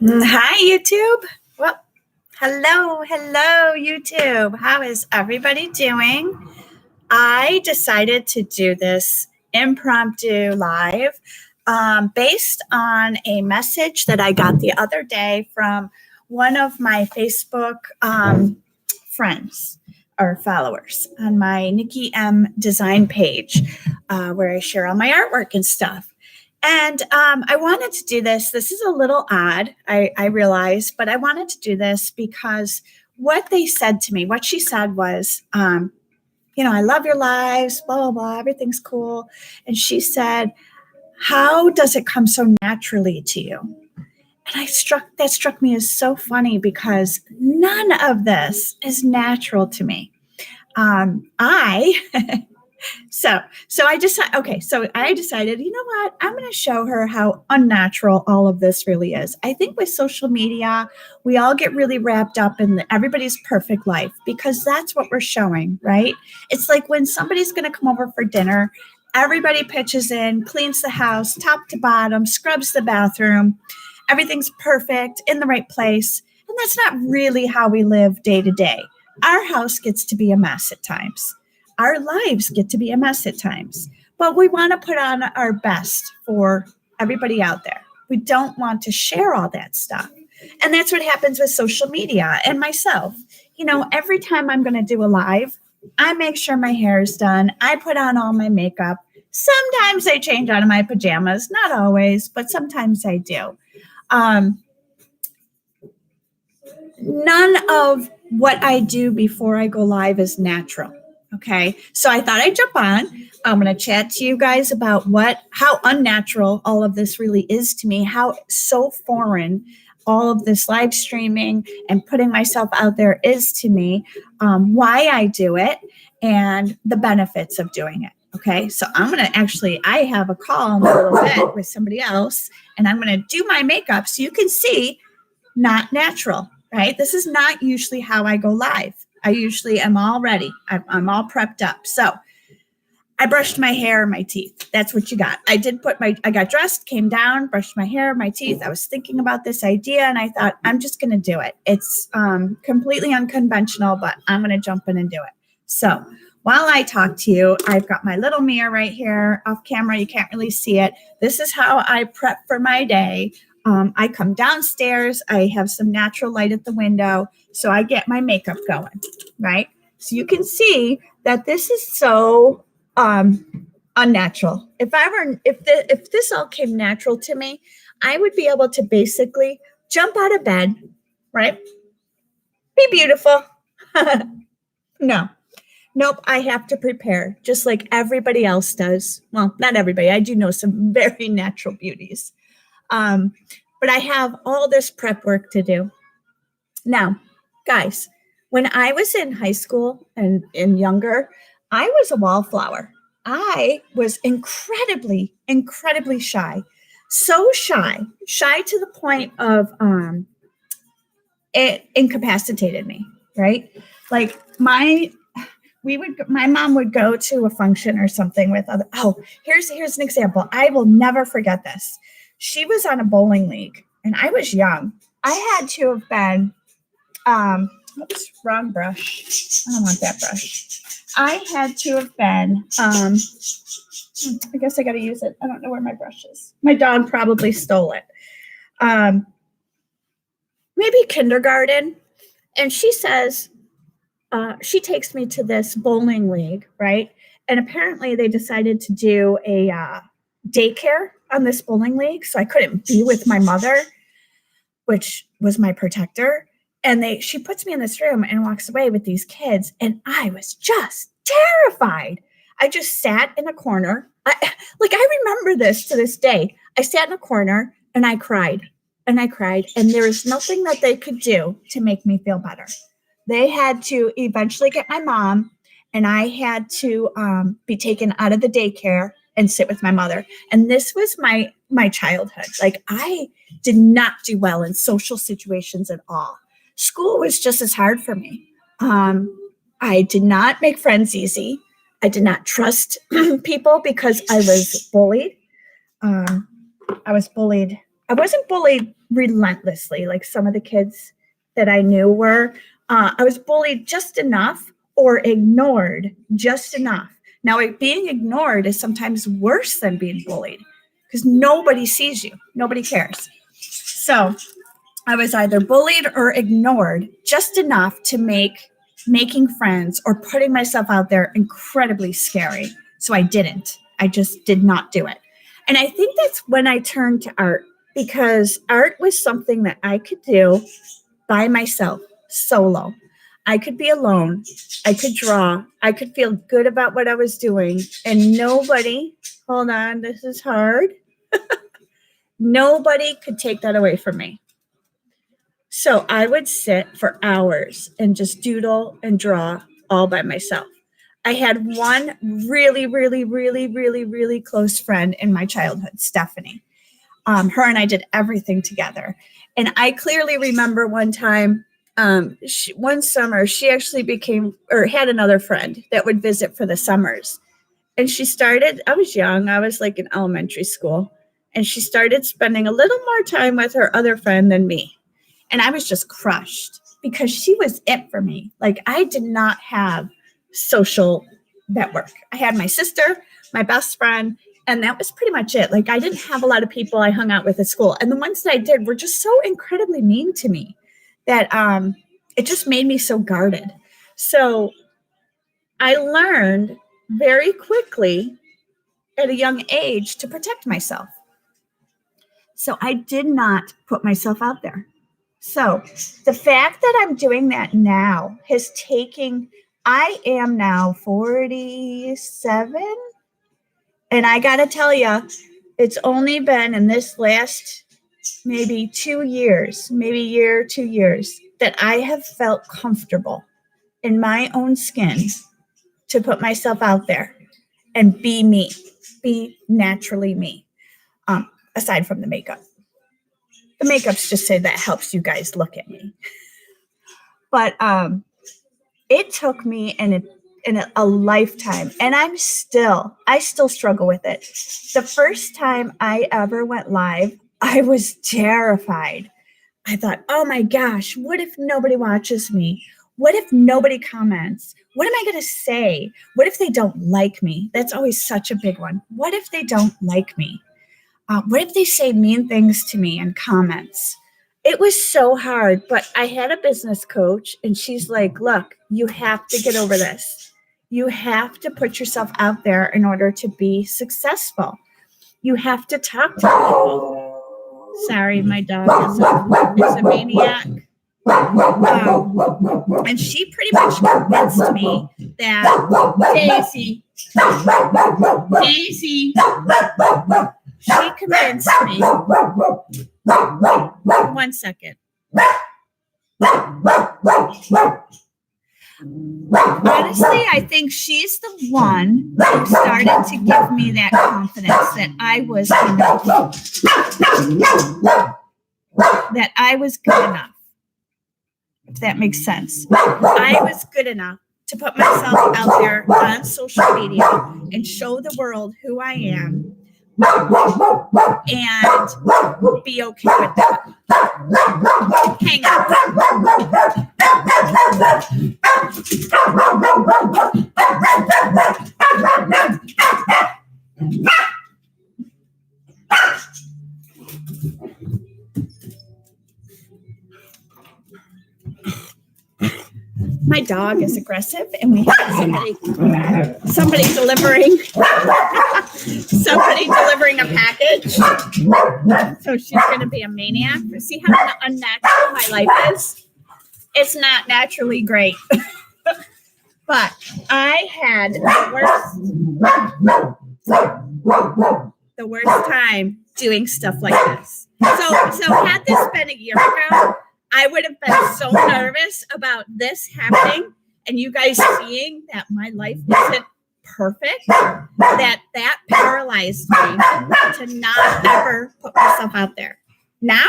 Hi, YouTube. Well, hello, YouTube. How is everybody doing? I decided to do this impromptu live based on a message that I got the other day from one of my Facebook friends or followers on my Nikki M design page where I share all my artwork and stuff. And I wanted to do this. This is a little odd, I realize, but I wanted to do this because what they said to me, what she said was, I love your lives, blah, blah, blah, everything's cool. And she said, how does it come so naturally to you? And that struck me as so funny because none of this is natural to me. So I decided, you know what? I'm going to show her how unnatural all of this really is. I think with social media, we all get really wrapped up in everybody's perfect life because that's what we're showing, right? It's like when somebody's going to come over for dinner, everybody pitches in, cleans the house, top to bottom, scrubs the bathroom. Everything's perfect in the right place. And that's not really how we live day to day. Our house gets to be a mess at times. Our lives get to be a mess at times, but we want to put on our best for everybody out there. We don't want to share all that stuff. And that's what happens with social media and myself. Every time I'm going to do a live, I make sure my hair is done. I put on all my makeup. Sometimes I change out of my pajamas, not always, but sometimes I do. None of what I do before I go live is natural. Okay, so I thought I'd jump on. I'm going to chat to you guys about how unnatural all of this really is to me, how so foreign all of this live streaming and putting myself out there is to me, why I do it, and the benefits of doing it. Okay, so I have a call in a little bit with somebody else, and I'm going to do my makeup so you can see not natural, right? This is not usually how I go live. I usually am all ready. I'm all prepped up. So I brushed my hair and my teeth. That's what you got. I got dressed, came down, brushed my hair, my teeth. I was thinking about this idea and I thought, I'm just going to do it. It's completely unconventional, but I'm going to jump in and do it. So while I talk to you, I've got my little mirror right here off camera. You can't really see it. This is how I prep for my day. I come downstairs. I have some natural light at the window. So I get my makeup going, right? So you can see that this is so unnatural. If this all came natural to me, I would be able to basically jump out of bed, right? Be beautiful. Nope, I have to prepare just like everybody else does. Well, not everybody. I do know some very natural beauties. But I have all this prep work to do. Now, guys, when I was in high school and younger, I was a wallflower. I was incredibly, incredibly shy. So shy to the point of it incapacitated me, right? Like my mom would go to a function or something with here's an example. I will never forget this. She was on a bowling league and I was young. I had to have been, oops, wrong brush. I don't want that brush. I had to have been, I guess I got to use it. I don't know where my brush is. My dog probably stole it. Maybe kindergarten. And she says, she takes me to this bowling league, right? And apparently they decided to do a daycare on this bowling league. So I couldn't be with my mother, which was my protector. And she puts me in this room and walks away with these kids. And I was just terrified. I just sat in a corner. I remember this to this day. I sat in a corner and I cried and I cried. And there was nothing that they could do to make me feel better. They had to eventually get my mom, and I had to be taken out of the daycare and sit with my mother. And this was my childhood. Like, I did not do well in social situations at all. School was just as hard for me. I did not make friends easy. I did not trust people because I was bullied. I I wasn't bullied relentlessly like some of the kids that I knew were. I was bullied just enough or ignored just enough. Now, being ignored is sometimes worse than being bullied because nobody sees you. Nobody cares. So I was either bullied or ignored just enough to make making friends or putting myself out there incredibly scary. So I didn't. I just did not do it. And I think that's when I turned to art, because art was something that I could do by myself, solo. I could be alone. I could draw. I could feel good about what I was doing. And nobody, hold on, this is hard. Nobody could take that away from me. So I would sit for hours and just doodle and draw all by myself. I had one really, really, really, really, really close friend in my childhood, Stephanie. Her and I did everything together. And I clearly remember one time, one summer, she actually had another friend that would visit for the summers. And I was young, I was like in elementary school. And she started spending a little more time with her other friend than me. And I was just crushed because she was it for me. Like, I did not have social network. I had my sister, my best friend, and that was pretty much it. Like, I didn't have a lot of people I hung out with at school. And the ones that I did were just so incredibly mean to me that it just made me so guarded. So I learned very quickly at a young age to protect myself. So I did not put myself out there. So the fact that I'm doing that now I am now 47. And I got to tell you, it's only been in this last maybe 2 years, maybe 2 years, that I have felt comfortable in my own skin to put myself out there and be me, be naturally me, aside from the makeup. The makeup's just say that helps you guys look at me. But it took me in a lifetime, and I still struggle with it. The first time I ever went live, I was terrified. I thought, oh my gosh, what if nobody watches me? What if nobody comments? What am I going to say? What if they don't like me? That's always such a big one. What if they don't like me? What if they say mean things to me in comments? It was so hard, but I had a business coach, and she's like, look, you have to get over this. You have to put yourself out there in order to be successful. You have to talk to people. Sorry, my dog is a maniac. And she pretty much convinced me that Daisy, she convinced me. 1 second. Honestly, I think she's the one who started to give me that confidence that I was enough. That I was good enough. If that makes sense. I was good enough to put myself out there on social media and show the world who I am and be okay with that. Hang on. My dog is aggressive, and we have somebody delivering a package. So she's going to be a maniac. See how unnatural my life is? It's not naturally great. But I had the worst time doing stuff like this. So had this been a year ago, I would have been so nervous about this happening and you guys seeing that my life isn't perfect, that paralyzed me to not ever put myself out there. Now,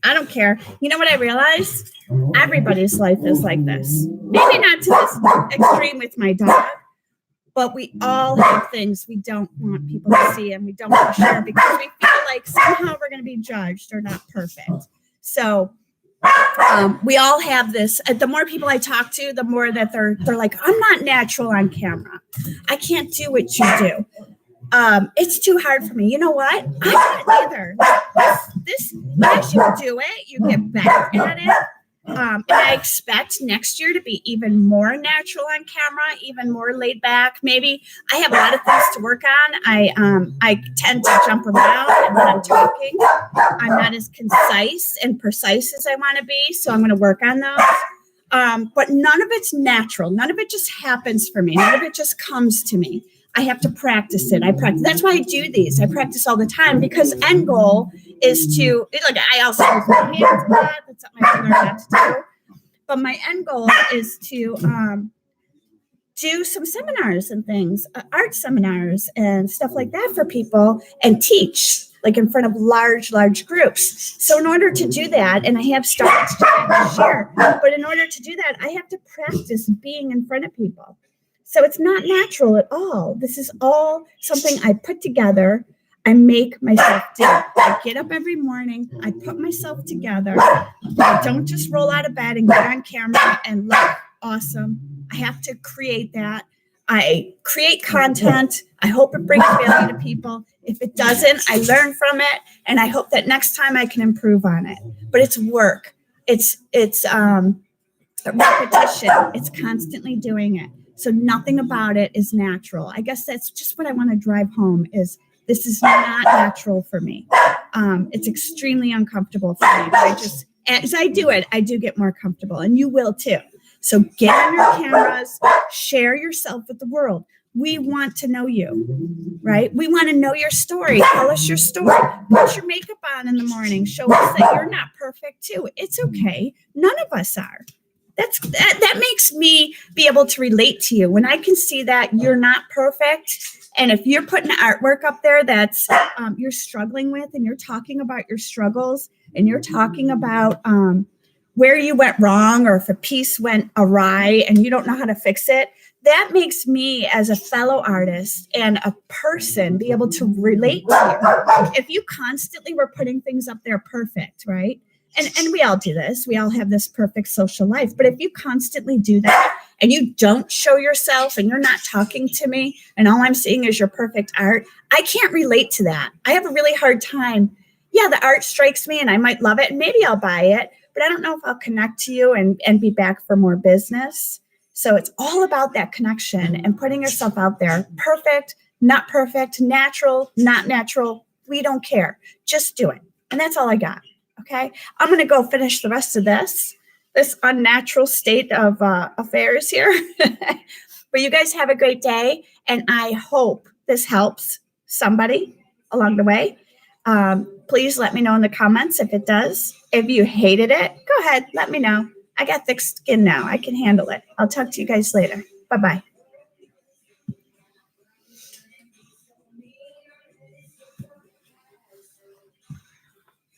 I don't care. You know what I realized? Everybody's life is like this. Maybe not to this extreme with my dog, but we all have things we don't want people to see and we don't want to share because we feel like somehow we're going to be judged or not perfect. So we all have this. The more people I talk to, the more that they're like, I'm not natural on camera. I can't do what you do. It's too hard for me. You know what? I'm not either. This as you do it, you get better at it. And I expect next year to be even more natural on camera, even more laid back. Maybe I have a lot of things to work on. I tend to jump around, and when I'm talking, I'm not as concise and precise as I want to be. So I'm going to work on those. But none of it's natural. None of it just happens for me. None of it just comes to me. I have to practice it. That's why I do these. I practice all the time because end goal is to, look, I also use my hands a lot. That's something I learned how to do. But my end goal is to do some seminars and things, art seminars and stuff like that for people and teach like in front of large groups. So in order to do that, and I have started to share, but in order to do that, I have to practice being in front of people. So it's not natural at all. This is all something I put together. I make myself do. I get up every morning. I put myself together. I don't just roll out of bed and get on camera and look awesome. I have to create that. I create content. I hope it brings value to people. If it doesn't, I learn from it. And I hope that next time I can improve on it. But it's work. It's repetition. It's constantly doing it. So nothing about it is natural. I guess that's just what I want to drive home is this is not natural for me. It's extremely uncomfortable for me. But as I do it, I do get more comfortable and you will too. So get on your cameras, share yourself with the world. We want to know you, right? We want to know your story. Tell us your story. Put your makeup on in the morning. Show us that you're not perfect too. It's okay. None of us are. That makes me be able to relate to you when I can see that you're not perfect. And if you're putting artwork up there that's you're struggling with and you're talking about your struggles and you're talking about where you went wrong or if a piece went awry and you don't know how to fix it, that makes me as a fellow artist and a person be able to relate to you. If you constantly were putting things up there perfect, right? And we all do this. We all have this perfect social life. But if you constantly do that and you don't show yourself and you're not talking to me and all I'm seeing is your perfect art, I can't relate to that. I have a really hard time. Yeah, the art strikes me and I might love it and maybe I'll buy it, but I don't know if I'll connect to you and be back for more business. So it's all about that connection and putting yourself out there. Perfect, not perfect, natural, not natural. We don't care. Just do it. And that's all I got. Okay, I'm going to go finish the rest of this unnatural state of affairs here. But you guys have a great day. And I hope this helps somebody along the way. Please let me know in the comments if it does. If you hated it, go ahead. Let me know. I got thick skin now. I can handle it. I'll talk to you guys later. Bye-bye.